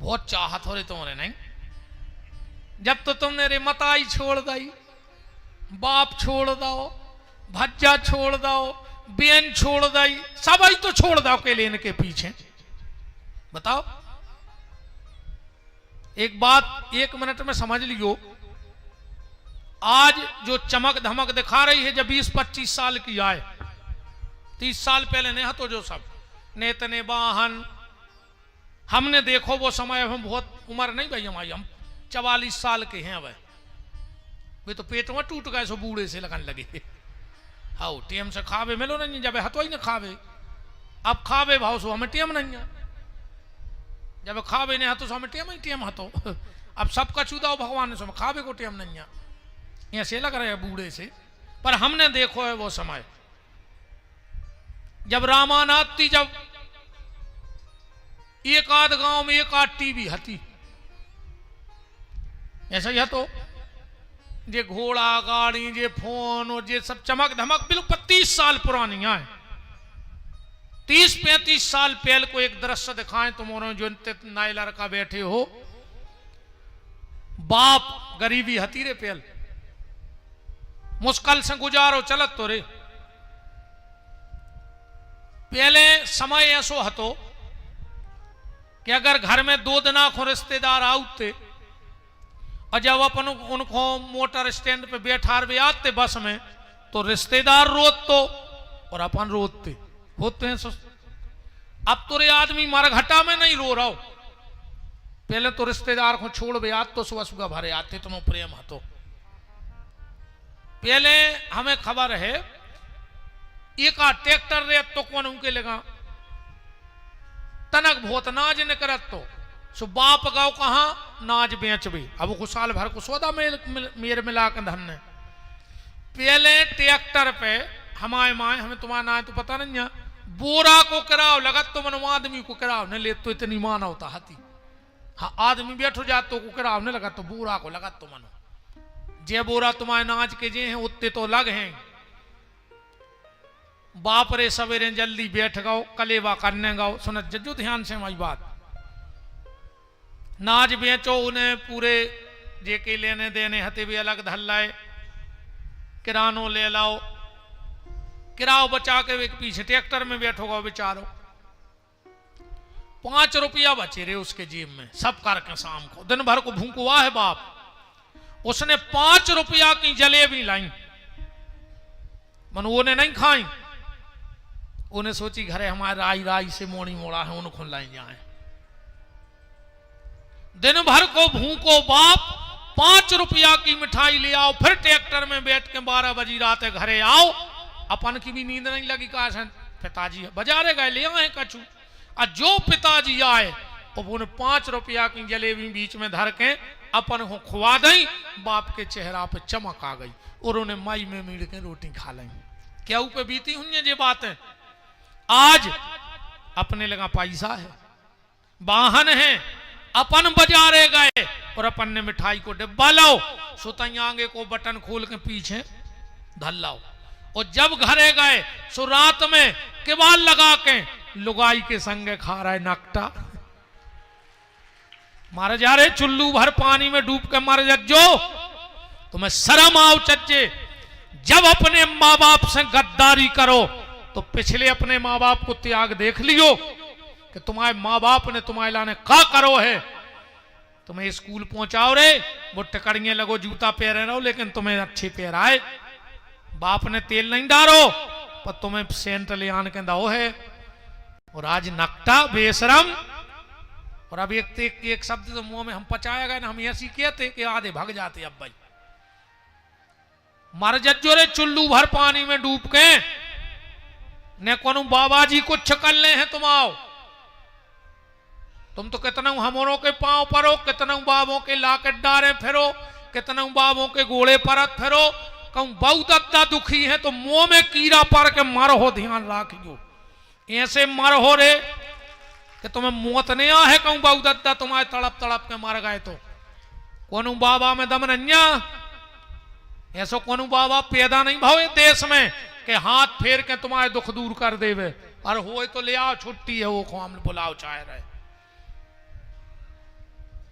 बहुत चाहत हो रही तुम्हारे नहीं। जब तो तुमने रे मताई छोड़ दी, बाप छोड़ दो, भज्जा छोड़ दो, बेन छोड़ दी, सब आई तो छोड़ दो के लेने के पीछे। बताओ एक बात 1 मिनट में समझ लियो। आज जो चमक धमक दिखा रही है, जब 20-25 साल की आए, 30 साल पहले नहीं तो जो सब नेतने वाहन हमने देखो वो समय, हम बहुत उम्र नहीं भाई हमारी, हम 44 साल के हैं। अब वे तो पेट में टूट गए, सो बूढ़े से लगन लगे। हाँ टेम से खावे मिलो नहीं, जब हतो ही ना खावे। अब खावे भाव सो हमें टेम नहीं है, जब खावे नहीं हतो सो हमें टेम ही टेम हतो। अब सबका चुदाओ भगवान ने, सो खावे को टेम नहीं है, ऐसे लग रहे हैं बूढ़े से। पर हमने देखो है वो समय, जब रामानाथ थी, जब एक आध गांव में एक आध टीवी हती, ऐसा ही है। तो जे घोड़ा गाड़ी, जे फोन और जे सब चमक धमक बिल्कुल 30 साल पुरानी है। 30-35 साल पहले को एक दृश्य दिखाएं तुम, जो नाई लड़का बैठे हो, बाप गरीबी हती रे पहल, मुश्किल से गुजारो चलत तो रे। पहले समय ऐसो हतो कि अगर घर में 2 दिना को रिश्तेदार आउते, और जब अपन उनको मोटर स्टैंड पे बैठा रहे आते बस में, तो रिश्तेदार रोत तो और अपन रोते होते हैं। अब तो रे आदमी मरघटा में नहीं रो रहा हो, पहले तो रिश्तेदार को छोड़ बे आत तो सुबह सुबह भरे आते, तुम प्रेम हतो। पहले हमें खबर है एक ट्रैक्टर रे तो कौन उनके लगा तनक बहुत नाज न करत, तो सो बाप गाँव कहा नाज बेच भी। अब वो साल भर को सौदा मेर मिला के धन ने। पहले ट्रैक्टर पे हमारे माए, हमें तुम्हारा ना तो पता नहीं है, बोरा को कराओ लगत तो मनो आदमी को कराओ न ले, तो इतनी माना होता हती। हाँ आदमी बैठो जातो को कराओ न लगा, तो बोरा को लगत तो मनो जे बोरा तुम्हारे नाच के जे हैं उतने तो लग हैं। बाप रे सवेरे जल्दी बैठ गओ, कलेवा करने गओ। सुन जज्जू ध्यान से हमारी बात, नाज बेचो, उन्हें पूरे जे के लेने देने हते भी अलग धल लाए, किरानो ले लाओ, किराओ बचा के वे पीछे ट्रैक्टर में बैठोगा बेचारो। 5 रुपया बचे रे उसके जेब में, सब करके शाम को दिन भर को भूखुआ है बाप, उसने 5 रुपया की जलेबी लाई, मन वो ने नहीं खाई, उन्हें सोची घरे हमारे राई राई से मोड़ी मोड़ा है, उनको लाई जाए। दिन भर को भूखो बाप 5 रुपया की मिठाई ले आओ, फिर ट्रैक्टर में बैठ के 12 बजी रात घरे आओ। अपन की भी नींद नहीं लगी, कहा पिताजी बाजारे गए ले आए कछु, और जो पिताजी आए उन्हें 5 रुपया की जलेबी बीच में धर के अपन को खुआ दी। बाप के चेहरा पे चमक आ गई और उन्हें माई में मीड़ के रोटी खा ली। क्या ऊपर बीती हुई ये बातें। आज अपने लगा पैसा है, वाहन है, अपन बाजारे गए और अपन ने मिठाई को डिब्बा लाओ, सुतई आगे को बटन खोल के पीछे धल लाओ, और जब घरे गए सो रात में केवाल लगा के लुगाई के संगे खा रहा है नकटा। मारे जा रहे चुल्लू भर पानी में डूब के मर जो, तुम्हें शर्म आओ चच्चे। जब अपने माँ बाप से गद्दारी करो तो पिछले अपने माँ बाप को त्याग देख लियो कि तुम्हारे माँ बाप ने तुम्हारे लाने का करो है। तुम्हें स्कूल पहुंचाओ रे, वो टकड़ियां लगो, जूता पहने रहो, लेकिन तुम्हें अच्छे पैर आए। बाप ने तेल नहीं डालो पर तुम्हें सेंट ले आने के दो है। और आज नकटा बेशरम। और अब एक शब्द तो मुंह में हम पचाया गए ना, हम ऐसी कहते कि आधे भाग जाते। अब भाई मर जज्जो रे चुल्लू भर पानी में डूब के, ने कोनो बाबा जी को छकलने हैं तुम आओ। तुम तो कितना हमरों के पांव परो, कितना बाबों के लाकेट डारे फिरो, कितना बाबों के गोड़े परत फिरो। कहूं बहुत अद्दा दुखी है तो मुंह में कीड़ा पड़ के मर हो, ध्यान रखियो। ऐसे मर हो रे कि तुम्हें मौत नहीं आ है। कहूं बहुत अद्दा तुम्हारे तड़प तड़प के मर गए तो कोनो बाबा में दम नन्या। ऐसो कोनो बाबा पैदा नहीं भावे देश में कि हाथ फेर के तुम्हारे दुख दूर कर देवे। और हो तो ले आओ, छुट्टी है वो को हम बुलाओ चाहे रहे।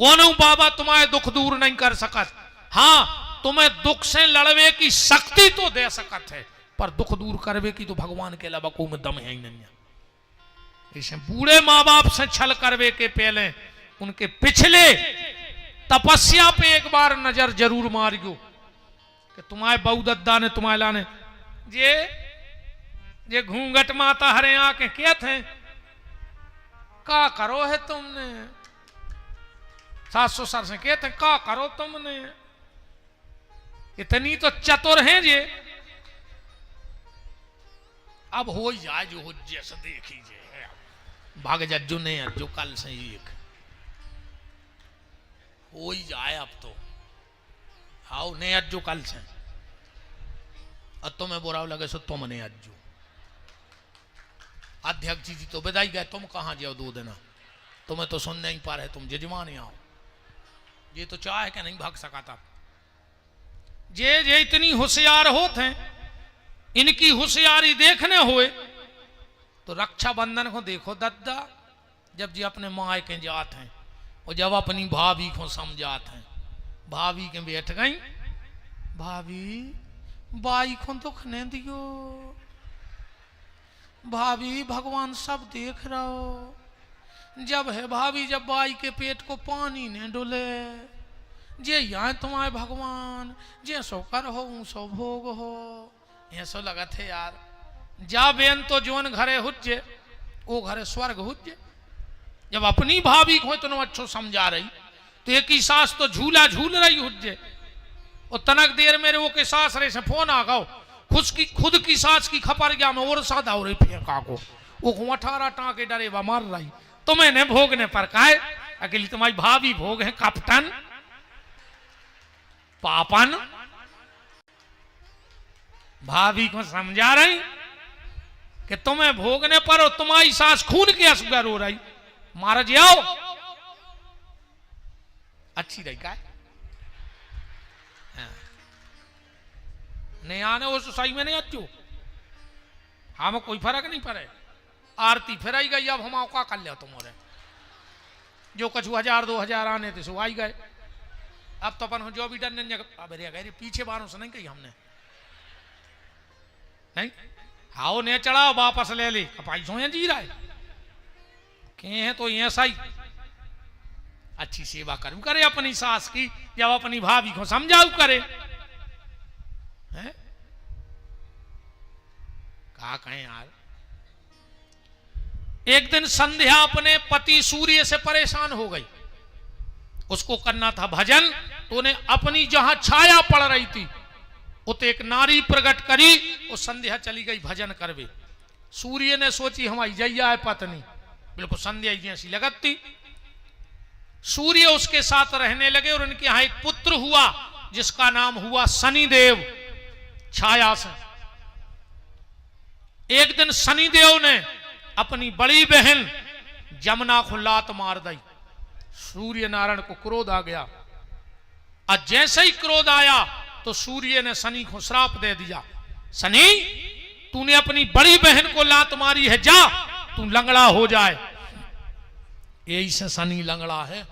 कौन हूं बाबा तुम्हारे दुख दूर नहीं कर सकत। हाँ तुम्हें दुख से लड़वे की शक्ति तो दे सकत है, पर दुख दूर करवे की तो भगवान के अलावा कोई में दम है ही नहीं। इसे बूढ़े माँ बाप से छल करवे के पहले उनके पिछले तपस्या पे एक बार नजर जरूर मारियो कि तुम्हारे बहू दद्दा ने तुम्हारे लाने जे घूंघट माता हरे आके क्या थे का करो है तुमने, सास ससुर से कहते का करो तुमने, इतनी तो चतुर हैं जे। अब हो जाए जो हो जैसे देखीजिए भाग जज्जू ने अज्जू कल से एक हो ही जाए। अब तो हाउ ने अज्जू कल से अब तुम्हें बुरा लगे सो तुम ने अज्जू अध्यक्ष जी तो बधाई गए, तुम कहां जाओ 2 दिन, तुम्हें तो सुन नहीं पा रहे, तुम जजमान आओ। ये तो चाहे कि नहीं भाग सका था। जे इतनी होशियार होते हैं, इनकी होशियारी देखने हुए तो रक्षाबंधन को देखो दद्दा, जब जी अपने माँ के जात हैं और जब अपनी भाभी को समझात हैं, भाभी के बैठ गई, भाभी बाई को दुख ने दियो, भाभी भगवान सब देख रहा हो। जब है भाभी जब बाई के पेट को पानी ने डुले, जे यहाँ तुम्हारे भगवान जे सो कर हो सो भोग हो। ऐसो लगा थे यार जा बेन तो जोन घरे हुज्जे वो घरे स्वर्ग हुज्जे। जब अपनी भाभी को इतना अच्छो समझा रही तो एक ही सास तो झूला झूल रही हुज्जे, और तनक देर मेरे वो के सास रे से फोन आ गओ खुद की सास की खपर गया मैं और सादा और फेंका को वो 18 टाँके डरे वा मार रही। तुम्हें ने भोगने पर काहे अकेली तुम्हारी भाभी भोग है कप्तान पापन। भाभी को समझा रही कि तुम्हें भोगने पर और तुम्हारी सास खून के असुगर हो रही, मार जाओ अच्छी रही का नहीं आने वो सही में नहीं अच्छो हम कोई फर्क नहीं पड़े। आरती फिर आई गई, अब हम का कर लिया तुम्हारे जो कछु 1000-2000 आने थे सो आई गए। अब तो अपन जो भी डरने गए पीछे बारों से नहीं कही हमने नहीं हाओ ने चढ़ाओ वापस ले ली कपाई सो जी रहा है के हैं तो ऐसा ही अच्छी सेवा करूं करे अपनी सास की, जब अपनी भाभी को समझाऊ करे हैं कहा कहें यार। एक दिन संध्या अपने पति सूर्य से परेशान हो गई, उसको करना था भजन, तो उन्हें अपनी जहां छाया पड़ रही थी उत एक नारी प्रकट करी, वो संध्या चली गई भजन करवे। सूर्य ने सोची हमारी जैया है पत्नी, बिल्कुल संध्या जैसी लगत थी। सूर्य उसके साथ रहने लगे और उनके यहां एक पुत्र हुआ जिसका नाम हुआ शनिदेव छाया से। एक दिन शनिदेव ने अपनी बड़ी बहन जमुना को लात मार दी। सूर्य नारायण को क्रोध आ गया, और जैसे ही क्रोध आया तो सूर्य ने शनि को श्राप दे दिया, शनि तूने अपनी बड़ी बहन को लात मारी है, जा तू लंगड़ा हो जाए। यही से शनि लंगड़ा है,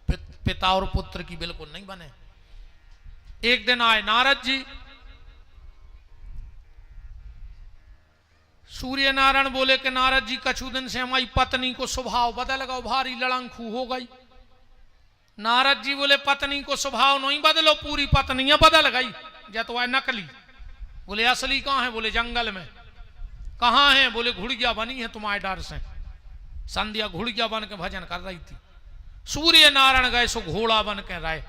पिता और पुत्र की बिल्कुल नहीं बने। एक दिन आए नारद जी, सूर्य नारायण बोले कि नारद जी कछु दिन से हमारी पत्नी को स्वभाव बदल गया, भारी लड़ंखू हो गई। नारद जी बोले पत्नी को स्वभाव नहीं बदलो, पूरी पत्नियां बदल गई, जतो है नकली। बोले असली कहां है? बोले जंगल में। कहां है? बोले घुड़िया बनी है तुम्हारे डर से। संध्या घुड़िया बन के भजन कर रही थी, सूर्य नारायण गए सो घोड़ा बन के रहे।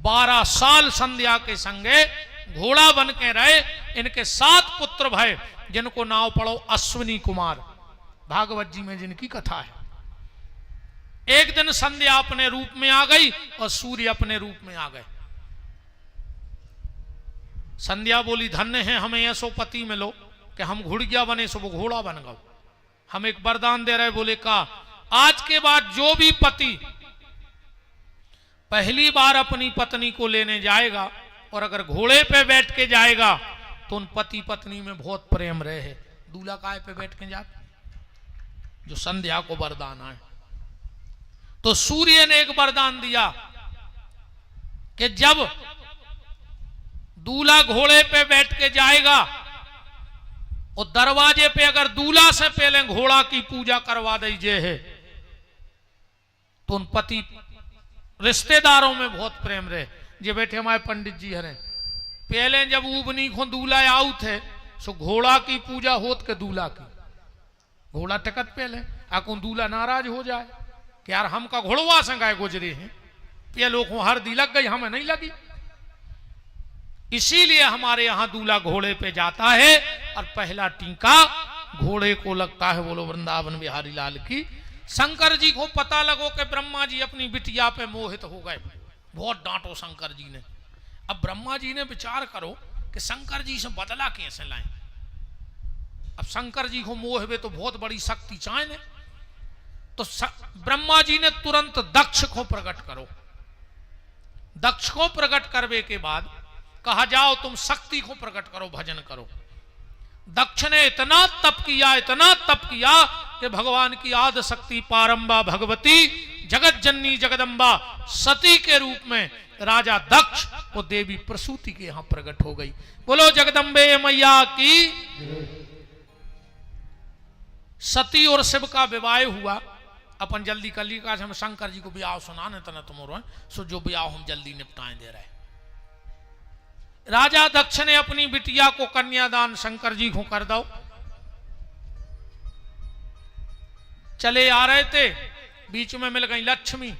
12 साल संध्या के संगे घोड़ा बन के रहे। इनके 7 पुत्र भय, जिनको नाम पढ़ो अश्विनी कुमार, भागवत जी में जिनकी कथा है। एक दिन संध्या अपने रूप में आ गई और सूर्य अपने रूप में आ गए। संध्या बोली धन्य है हमें ऐसो पति मिलो कि हम घुड़िया बने सो वो घोड़ा बन गए। हम एक वरदान दे रहे, बोले का आज के बाद जो भी पति पहली बार अपनी पत्नी को लेने जाएगा और अगर घोड़े पे बैठ के जाएगा तो उन पति पत्नी में बहुत प्रेम रहे। दूल्हा काय पे बैठ के जाते, जो संध्या को वरदान आए। तो सूर्य ने एक वरदान दिया कि जब दूल्हा घोड़े पे बैठ के जाएगा और दरवाजे पे अगर दूल्हा से पहले घोड़ा की पूजा करवा दीजिए है तो उन पति रिश्तेदारों में बहुत प्रेम रहे। जे बैठे हमारे पंडित जी हरे पहले जब उबनी को दूल्हा आऊ थे सो घोड़ा की पूजा होत के दूल्हा की घोड़ा टिकट पहले आको दूल्हा नाराज हो जाए कि यार हम का घोड़वा संगाए गुजरे हैं ये लोगों हर दी लग गई हमें नहीं लगी। इसीलिए हमारे यहां दूल्हा घोड़े पे जाता है और पहला टीका घोड़े को लगता है। बोलो वृंदावन बिहारी लाल की। शंकर जी को पता लगो कि ब्रह्मा जी अपनी बिटिया पे मोहित हो गए, बहुत डांटो शंकर जी ने। अब ब्रह्मा जी ने विचार करो कि शंकर जी से बदला कैसे लाएं। अब शंकर जी को मोह में तो बहुत बड़ी शक्ति चाहिए, तो ब्रह्मा जी ने तुरंत दक्ष को प्रकट करो। दक्ष को प्रकट करने के बाद कहा जाओ तुम शक्ति को प्रकट करो, भजन करो। दक्ष ने इतना तप किया कि भगवान की आद शक्ति पारंबा भगवती जगत जननी जगदम्बा सती के रूप में राजा दक्ष को देवी प्रसूति के यहां प्रकट हो गई। बोलो जगदम्बे मैया की। सती और शिव का विवाह हुआ। अपन जल्दी कर ली का हम शंकर जी को ब्याह सुनाने तना तुम सो जो ब्याह हम जल्दी निपटाए दे रहे। राजा दक्ष ने अपनी बिटिया को कन्यादान शंकर जी को कर दो। चले आ रहे थे, बीच में मिल गई लक्ष्मी।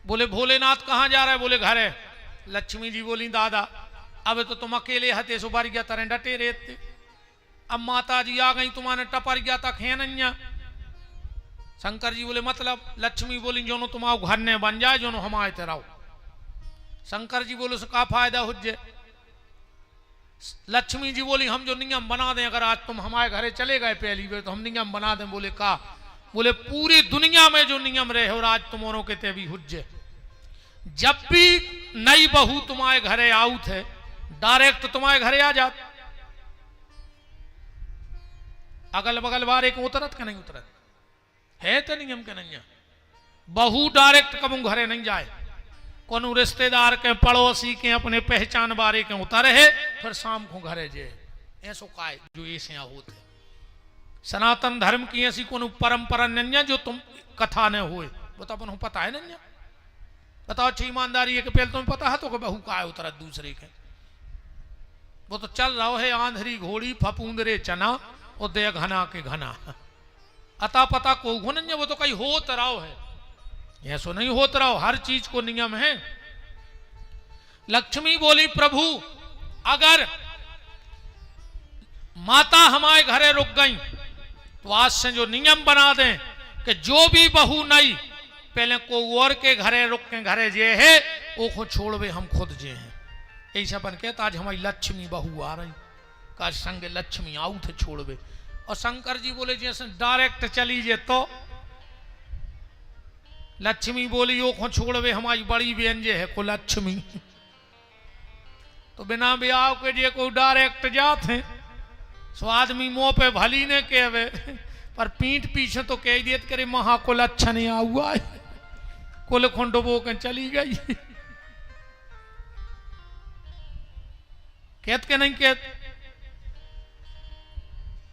बोले भोलेनाथ कहां जा रहे हैं? बोले घर है। लक्ष्मी जी बोली दादा अब तो तुम अकेले हते सुबारी गया तरह डटे रहते, अब माता जी आ गई तुम्हारे टपर गया तक है नैया। शंकर जी बोले मतलब? लक्ष्मी बोली जो तुम आओ घर ने बन जाए जो हम आए रहो। शंकर जी बोले उसका फायदा हो जाए। लक्ष्मी जी बोली हम जो नियम बना दें, अगर आज तुम हमारे घरे चले गए पहली बार तो हम नियम बना दें। बोले का? बोले पूरी दुनिया में जो नियम रहे और आज तुमों के ते भी हुज्जे। जब भी नई बहू तुम्हारे घरे आऊ थे डायरेक्ट तुम्हारे घरे आ जात, अगल बगल बारे को उतरत के नहीं उतरत है तो नियम के नहीं। बहू डायरेक्ट कबू घरे नहीं जाए, कोनो रिश्तेदार के पड़ोसी के अपने पहचान बारे के उतरे है फिर शाम को घरे जे। ऐसो का जो ऐसे होते सनातन धर्म की ऐसी कोनो परंपरा नहीं जो तुम कथा ने हुए वो तो अपन पता है नहीं। बताओ अच्छी ईमानदारी है कि पहले तुम्हें पता है तो कि बहू का है उतरा दूसरे के। वो तो चल रहा है आंधरी घोड़ी फपूंदरे चना और दे घना के घना। अता पता को नहीं, वो तो कहीं होत रहा है। ऐसो नहीं होत रहो, हर चीज को नियम है। लक्ष्मी बोली प्रभु अगर माता हमारे घरे रुक गई तो आज से जो नियम बना दें कि जो भी बहू नहीं पहले को और के घरे रुक के घरे जे है वो को छोड़वे हम खुद जे हैं। ऐसा बन कहता आज हमारी लक्ष्मी बहू आ रही का संग लक्ष्मी आऊ थे छोड़वे। और शंकर जी बोले जैसे डायरेक्ट चली जे तो लक्ष्मी बोली वो को छोड़वे हमारी बड़ी बहन जे है को लक्ष्मी। तो बिना ब्याह के जे को डायरेक्ट जाते सो आदमी मुंह पे भली ने कहवे पर पीठ पीछे तो कह दिए करे महा को अच्छा नहीं हुआ कुल खंडबो के चली गई। कहत के नहीं कहत।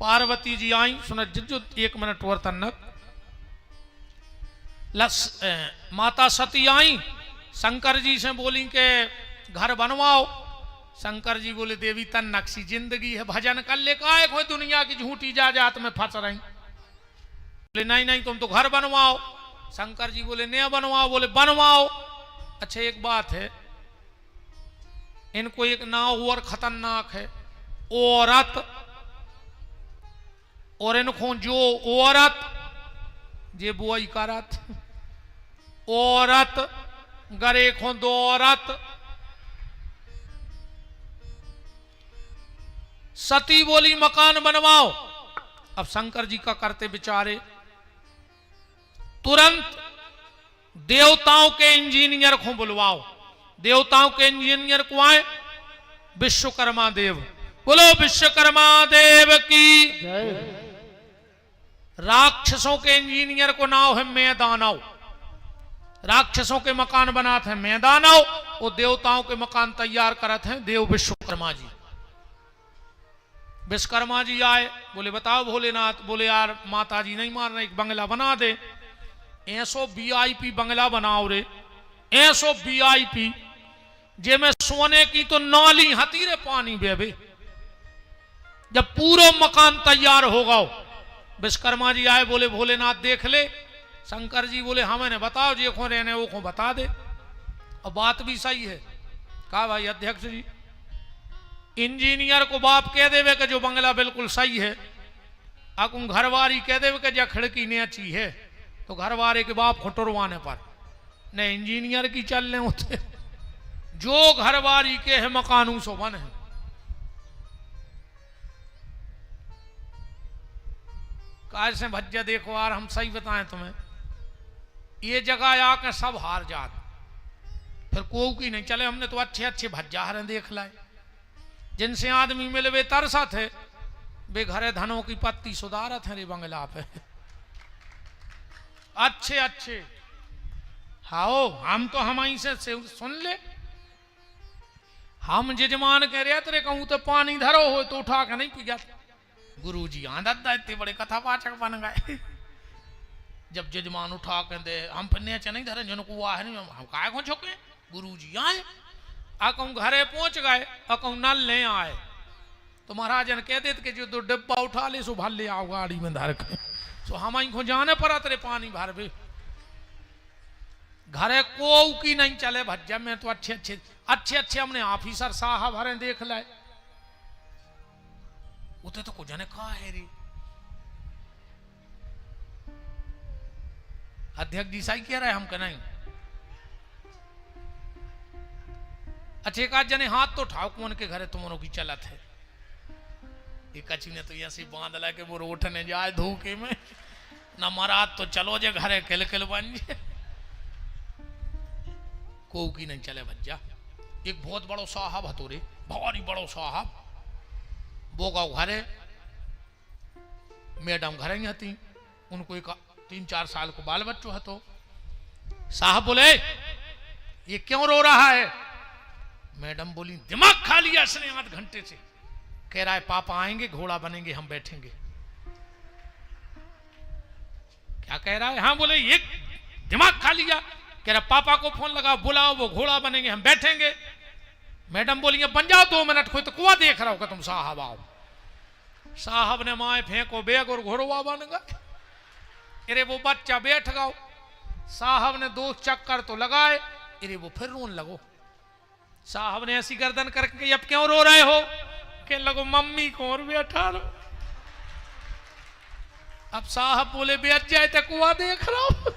पार्वती जी आई सुन जो 1 मिनट और तनक माता सती आई शंकर जी से बोली के घर बनवाओ। शंकर जी बोले देवी तन नक्शी जिंदगी है भजन कर ले का है कोई दुनिया की झूठी जात में फंस रही। बोले नहीं नहीं तुम तो घर बनवाओ। शंकर जी बोले नहीं बनवाओ। बोले बनवाओ। अच्छा एक बात है इनको एक नाव और खतरनाक है औरत, और इनको जो औरत जे बुआई करत औरत गरे को दो औरत। सती बोली मकान बनवाओ। अब शंकर जी का करते बिचारे तुरंत देवताओं के इंजीनियर को बुलवाओ। देवताओं के इंजीनियर को आए विश्वकर्मा देव। बोलो विश्वकर्मा देव की। राक्षसों के इंजीनियर को नाव है मैदानव। राक्षसों के मकान बनाते हैं मैदानव, वो देवताओं के मकान तैयार करते हैं देव विश्वकर्मा जी। विश्वकर्मा जी आए, बोले बताओ भोलेनाथ। बोले यार माता जी नहीं मारना, एक बंगला बना दे। ऐसो वीआईपी बंगला बनाओ रे, ऐसो वीआईपी जे में सोने की तो नाली हती रे पानी बेबे। जब पूरा मकान तैयार होगा, विश्वकर्मा जी आए, बोले भोलेनाथ देख ले। शंकर जी बोले हाँ मैंने बताओ जे को रहने वो को बता दे। और बात भी सही है। कहा भाई अध्यक्ष जी, इंजीनियर को बाप कह देवे कि जो बंगला बिल्कुल सही है, अकुम घरवारी कह देवे कि जो खिड़की ने अच्छी है, तो घरवारे के बाप को टुरवाने पर न इंजीनियर की चल रहे होते। जो घरवारी के है मकानू सो बन है। कैसे भज्जा देखो यार, हम सही बताएं तुम्हें, ये जगह आकर सब हार जात, फिर को की नहीं चले। हमने तो अच्छे अच्छे भज्जा हरें देख लाए, जिनसे आदमी मिले वे तरसा थे, वे घरे धनों की पत्ती सुधारत है रे बंगला पे। अच्छे अच्छे हाओ, हम तो हम से सुन ले। हम जजमान कह रहे तेरे कहूं तो पानी धरो हो तो उठा के नहीं पी जाते। गुरु जी आदत इतने बड़े कथावाचक बन गए। जब जजमान उठा के दे, हम फिर नीचे नहीं धरे, जिनको वाह नहीं हम काय को झुके। गुरु जी आए, अकऊ घरे पहुंच गए, अकऊ नल ले आए तो महाराज ने कह देते कि जो दो डिब्बा उठा ले सो भर ले आओ गाड़ी में धर के। सो हम को जाने पड़ा तेरे पानी भर भी। घरे को की नहीं चले भज्जा में तो अच्छे हमने ऑफिसर साहब हरे देख लाए। उते तो कुछ ने कहा है रे अध्यक्ष जी सही कह रहे हैं, हम कह नहीं। अच्छा एक आज जने हाथ तो उठाओ कौन के घरे तुमनों की चलत है। एक कची ने तो ऐसे बांध ला के वो रोटने जाए धोखे में न मरात तो चलो जे घरे किल किल बन जाए। को की नहीं चले भज्जा। एक बहुत बड़ो साहब हतो रे, भारी बड़ो साहब, वो गाँव घरे मैडम घरे ही हती, उनको एक 3-4 साल को बाल बच्चों हतो। साहब बोले ये क्यों रो रहा है। मैडम बोली दिमाग खा लिया इसने 8 घंटे से। कह रहा है पापा आएंगे घोड़ा बनेंगे हम बैठेंगे। क्या कह रहा है। हाँ बोले ये दिमाग खा लिया। कह रहा पापा को फोन लगा बुलाओ वो घोड़ा बनेंगे हम बैठेंगे। मैडम बोली बन जाओ 2 मिनट, कोई तो कुआं देख रहा होगा तुम साहब आओ। साहब ने माए फेंको बैग और घोड़वा बन गए। अरे वो बच्चा बैठ गया। साहब ने 2 चक्कर तो लगाए, अरे वो फिर रोन लगो। साहब ने ऐसी गर्दन करके अब क्यों रो रहे हो। के लगो मम्मी को और बैठा रो। अब साहब बोले बैठ जाए तो कुआं देख रहा हूं।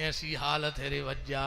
ऐसी हालत है रे भज्जा।